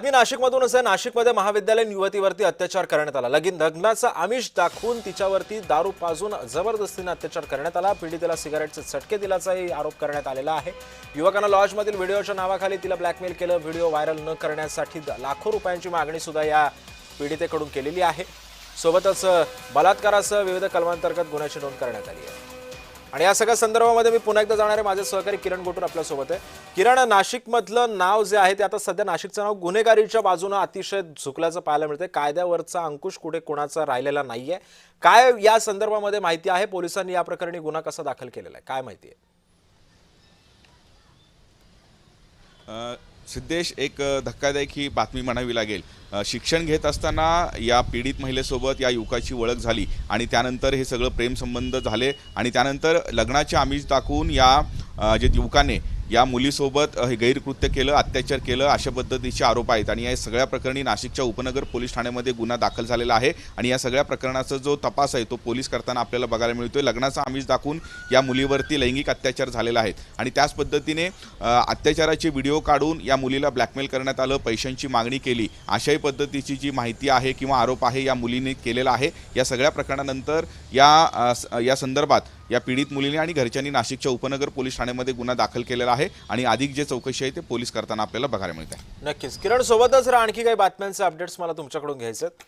मी नाशिकमधूनच आहे। नाशिकमध्ये महाविद्यालयीन युवतीवरती अत्याचार करण्यात आला। लग्नाचं आमिष दाखवून तिच्यावरती दारू पाजून जबरदस्तीने अत्याचार करण्यात आला। पीडितेला सिगारेटचे चटके दिल्याचाही आरोप करण्यात आलेला आहे। युवकांना लॉजमधील व्हिडिओच्या नावाखाली तिला ब्लॅकमेल केलं। व्हिडिओ व्हायरल न करण्यासाठी लाखो रुपयांची मागणी सुद्धा या पीडितेकडून केलेली आहे। सोबतच बलात्कारासह विविध कलमांतर्गत गुन्ह्याची नोंद करण्यात आली आहे। आणि या सगळ्या संदर्भामध्ये मी पुन्हा एकदा जाणार आहे। माझे सहकारी किरण गोटूर आपल्या सोबत आहे। किरण, नाशिकमधलं नाव जे आहे ते आता सध्या नाशिकचं नाव गुन्हेगारीच्या बाजूने अतिशय झुकल्याचं पाहायला मिळतंय। कायद्यावरचा अंकुश कुठे कोणाचा राहिलेला नाहीये। काय या संदर्भामध्ये माहिती आहे? पोलिसांनी या प्रकरणी गुन्हा कसा दाखल केलेला आहे, काय माहिती आहे? सिद्धेश, एक धक्कादायक ही बातमी म्हणावी लागेल। शिक्षण घेत असताना या पीडित महिलेसोबत या युवकाची ओळख झाली आणि त्यानंतर हे सगळं प्रेमसंबंध झाले आणि त्यानंतर लग्नाचे आमिष दाखवून या जे युवकाने या मुलीसोबत हे गैरकृत्य केलं, अत्याचार केलं, अशा पद्धतीचे आरोप आहेत। आणि या सगळ्या प्रकरणी नाशिकच्या उपनगर पोलीस ठाण्यामध्ये गुन्हा दाखल झालेला आहे आणि या सगळ्या प्रकरणाचा जो तपास आहे तो पोलीस करताना आपल्याला बघायला मिळतोय। लग्नाचा आमिष दाखवून या मुलीवरती लैंगिक अत्याचार झालेला आहे आणि त्याच पद्धतीने अत्याचाराचे व्हिडिओ काढून या मुलीला ब्लॅकमेल करण्यात आलं, पैशांची मागणी केली, अशाही पद्धतीची जी माहिती आहे किंवा आरोप आहे या मुलीने केलेला आहे। या सगळ्या प्रकरणानंतर या संदर्भात या पीडित मुलीने आणि घरच्यांनी नाशिकच्या उपनगर पोलीस ठाण्यामध्ये गुन्हा दाखल केलेला आहे आणि अधिक जे चौकशी आहे ते पोलीस करताना आपल्याला बघायला मिळत आहे। नक्कीच किरण, सोबतच आणखी काही बातम्यांचे अपडेट्स मला तुमच्याकडून घ्यायचे आहेत।